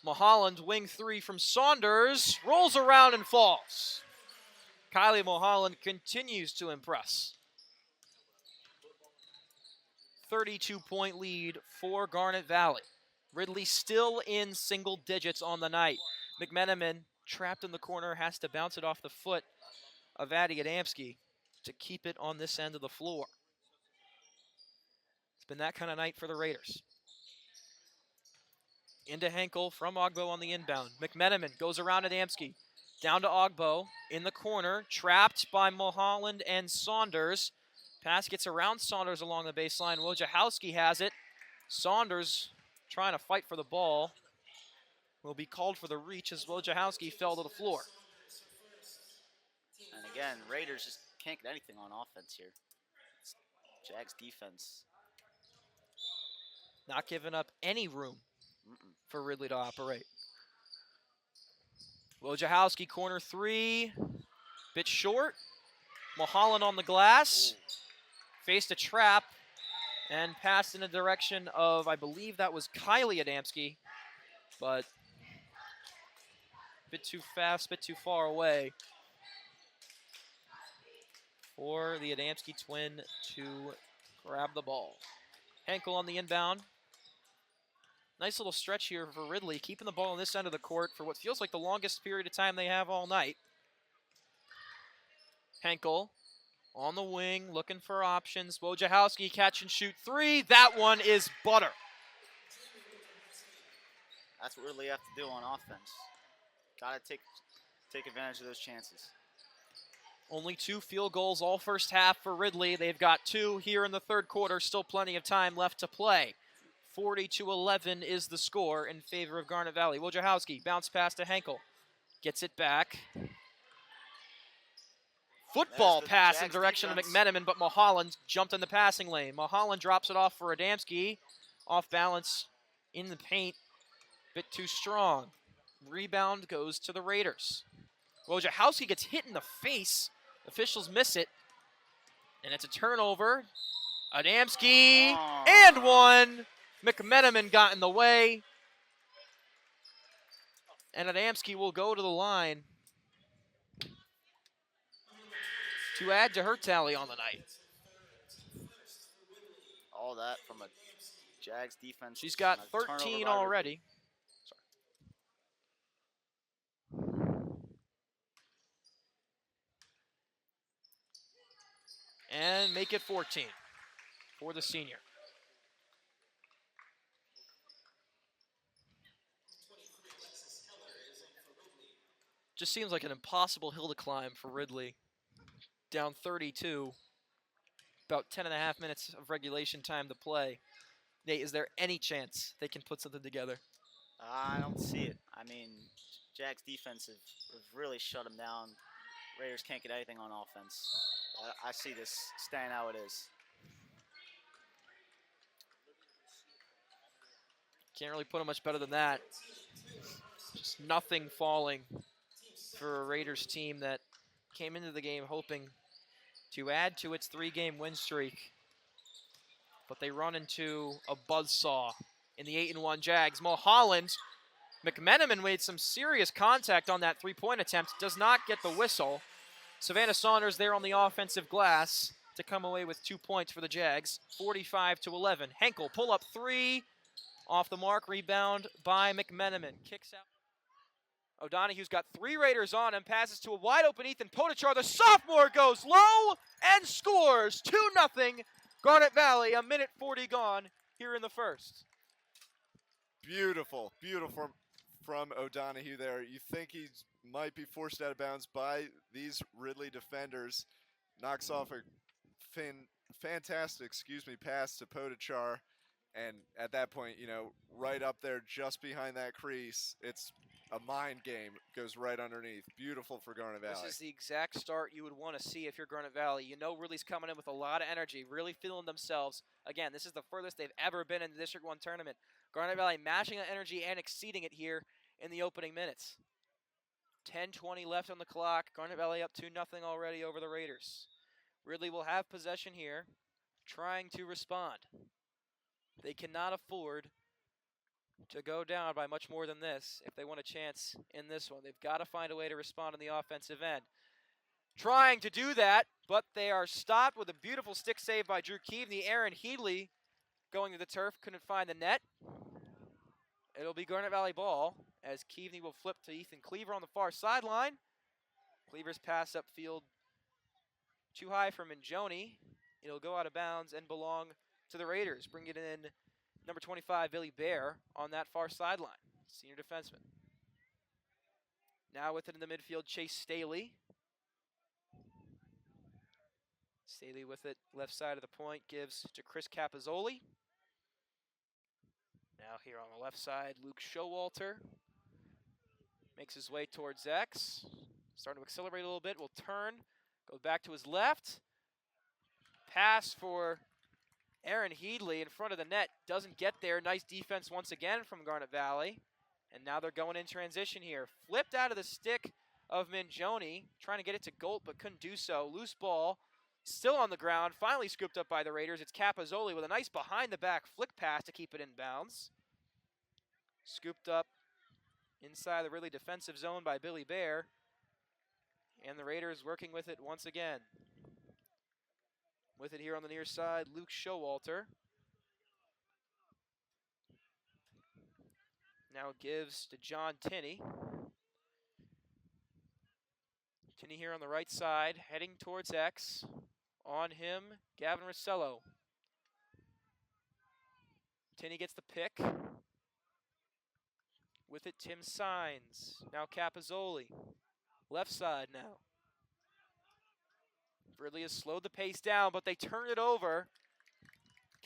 Mulholland, wing three from Saunders, rolls around and falls. Kylie Mulholland continues to impress. 32-point lead for Garnet Valley. Ridley still in single digits on the night. McMenamin, trapped in the corner, has to bounce it off the foot of Addie Adamski to keep it on this end of the floor. It's been that kind of night for the Raiders. Into Henkel from Ogbo on the inbound. McMenamin goes around Adamski. Down to Ogbo in the corner, trapped by Mulholland and Saunders. Pass gets around Saunders along the baseline. Wojciechowski has it. Saunders trying to fight for the ball. Will be called for the reach as Wojciechowski fell to the floor. And again, Raiders just can't get anything on offense here. It's Jags defense. Not giving up any room for Ridley to operate. Wojciechowski, corner three. Bit short. Mulholland on the glass. Ooh. Faced a trap and passed in the direction of, I believe that was Kylie Adamski, but a bit too fast, bit too far away for the Adamski twin to grab the ball. Henkel on the inbound. Nice little stretch here for Ridley, keeping the ball on this end of the court for what feels like the longest period of time they have all night. Henkel on the wing, looking for options. Wojciechowski catch and shoot three. That one is butter. That's what Ridley have to do on offense. Got to take advantage of those chances. Only 2 field goals all first half for Ridley. They've got 2 here in the third quarter. Still plenty of time left to play. 40-11 is the score in favor of Garnet Valley. Wojciechowski bounce pass to Henkel. Gets it back. Football pass in direction of McMenamin, but Mulholland jumped in the passing lane. Mulholland drops it off for Adamski. Off balance in the paint. Bit too strong. Rebound goes to the Raiders. Wojciechowski gets hit in the face. Officials miss it. And it's a turnover. Adamski and one. McMenamin got in the way. And Adamski will go to the line to add to her tally on the night. All that from a Jags defense. She's got 13 already. And make it 14 for the senior. Just seems like an impossible hill to climb for Ridley. Down 32, about 10.5 minutes of regulation time to play. Nate, is there any chance they can put something together? I don't see it. I mean, Jags defense have really shut them down. Raiders can't get anything on offense. I see this staying how it is. Can't really put it much better than that. Just nothing falling for a Raiders team that came into the game hoping to add to its 3-game win streak. But they run into a buzzsaw in the 8-1 Jags. Mulholland, McMenamin made some serious contact on that 3-point attempt. Does not get the whistle. Savannah Saunders there on the offensive glass to come away with 2 points for the Jags. 45-11. Henkel pull up 3. Off the mark, rebound by McMenamin. Kicks out. O'Donoghue's got 3 Raiders on him. Passes to a wide open Ethan Potachar. The sophomore goes low and scores 2-0. Garnet Valley, a minute 40 gone here in the first. Beautiful, beautiful from O'Donoghue there. You think he might be forced out of bounds by these Ridley defenders. Knocks off a fantastic, pass to Potachar. And at that point, right up there just behind that crease, it's a mind game. Goes right underneath. Beautiful for Garnet Valley. This is the exact start you would want to see if you're Garnet Valley. Ridley's coming in with a lot of energy, really feeling themselves. Again, this is the furthest they've ever been in the District 1 tournament. Garnet Valley matching that energy and exceeding it here in the opening minutes. 10:20 left on the clock. Garnet Valley up 2-0 already over the Raiders. Ridley will have possession here, trying to respond. They cannot afford to go down by much more than this if they want a chance in this one. They've got to find a way to respond on the offensive end. Trying to do that, but they are stopped with a beautiful stick save by Drew Keaveney. Aaron Headley going to the turf, couldn't find the net. It'll be Garnet Valley ball as Keaveney will flip to Ethan Cleaver on the far sideline. Cleaver's pass upfield too high for Minjoni. It'll go out of bounds and belong to the Raiders. Bring it in number 25, Billy Bear, on that far sideline, senior defenseman. Now with it in the midfield, Chase Staley. Staley with it left side of the point, gives to Chris Capozzoli. Now here on the left side, Luke Showalter makes his way towards X. Starting to accelerate a little bit, will turn, go back to his left. Pass for Aaron Headley in front of the net, doesn't get there. Nice defense once again from Garnet Valley. And now they're going in transition here. Flipped out of the stick of Minjoni, trying to get it to Golt, but couldn't do so. Loose ball, still on the ground, finally scooped up by the Raiders. It's Capozzoli with a nice behind-the-back flick pass to keep it in bounds. Scooped up inside the really defensive zone by Billy Bear. And the Raiders working with it once again. With it here on the near side, Luke Showalter. Now gives to John Tinney. Tinney here on the right side, heading towards X. On him, Gavin Rossello. Tinney gets the pick. With it, Tim Signs. Now Capozzoli. Left side now. Ridley has slowed the pace down, but they turn it over.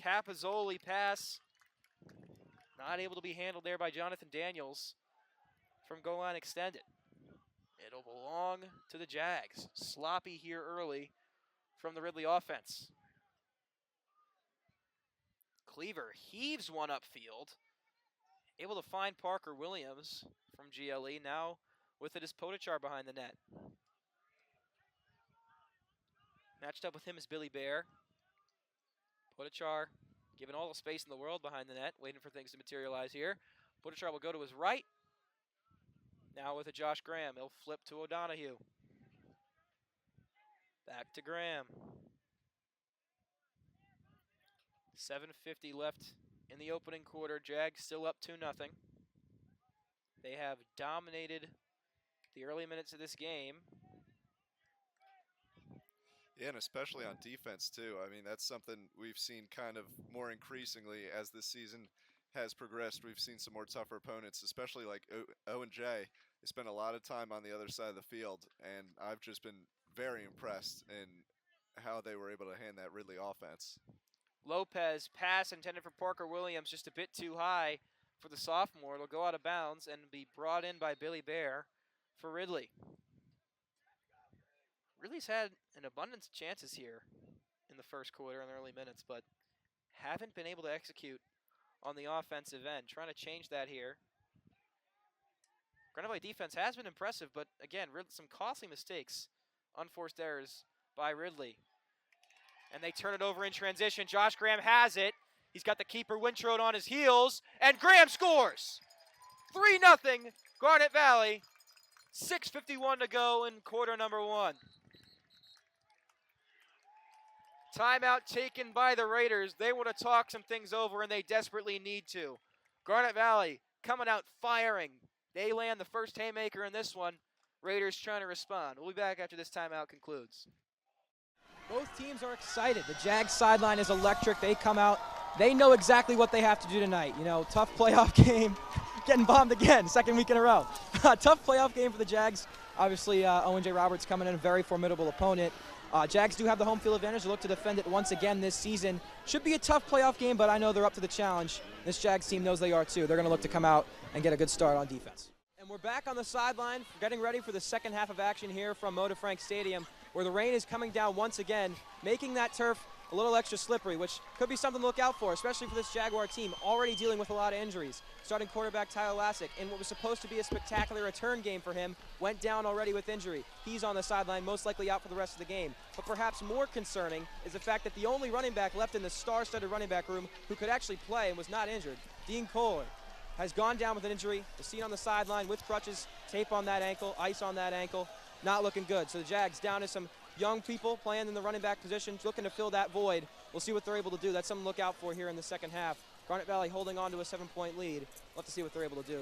Capozzoli pass. Not able to be handled there by Jonathan Daniels from goal line extended. It'll belong to the Jags. Sloppy here early from the Ridley offense. Cleaver heaves one upfield. Able to find Parker Williams from GLE. Now with it is Potachar behind the net. Matched up with him is Billy Bear. Potachar given all the space in the world behind the net, waiting for things to materialize here. Potachar will go to his right. Now with a Josh Graham, he'll flip to O'Donohue. Back to Graham. 7:50 left in the opening quarter. Jags still up 2-0. They have dominated the early minutes of this game. Yeah, and especially on defense, too. I mean, that's something we've seen kind of more increasingly as this season has progressed. We've seen some more tougher opponents, especially like Owen J. They spent a lot of time on the other side of the field, and I've just been very impressed in how they were able to hand that Ridley offense. Lopez pass intended for Parker Williams, just a bit too high for the sophomore. It'll go out of bounds and be brought in by Billy Bear for Ridley. Ridley's had an abundance of chances here in the first quarter in the early minutes, but haven't been able to execute on the offensive end. Trying to change that here. Garnet Valley defense has been impressive, but again, some costly mistakes, unforced errors by Ridley. And they turn it over in transition. Josh Graham has it. He's got the keeper Wintrode on his heels, and Graham scores! 3-0 Garnet Valley. 6:51 to go in quarter number 1. Timeout taken by the Raiders. They want to talk some things over, and they desperately need to. Garnet Valley coming out firing. They land the first haymaker in this one. Raiders trying to respond. We'll be back after this timeout concludes. Both teams are excited. The Jags sideline is electric. They come out. They know exactly what they have to do tonight. You know, tough playoff game. Getting bombed again, second week in a row. Tough playoff game for the Jags. Obviously, Owen J. Roberts coming in, a very formidable opponent. Jags do have the home field advantage. They look to defend it once again this season. Should be a tough playoff game, but I know they're up to the challenge. This Jags team knows they are too. They're going to look to come out and get a good start on defense. And we're back on the sideline, getting ready for the second half of action here from Moda Frank Stadium, where the rain is coming down once again, making that turf a little extra slippery, which could be something to look out for, especially for this Jaguar team, already dealing with a lot of injuries. Starting quarterback Tyler Lassick, in what was supposed to be a spectacular return game for him, went down already with injury. He's on the sideline, most likely out for the rest of the game. But perhaps more concerning is the fact that the only running back left in the star-studded running back room who could actually play and was not injured, Dean Kohler, has gone down with an injury. Was seen on the sideline with crutches, tape on that ankle, ice on that ankle. Not looking good. So the Jags down to some young people playing in the running back position, looking to fill that void. We'll see what they're able to do. That's something to look out for here in the second half. Garnet Valley holding on to a 7-point lead. We'll have to see what they're able to do.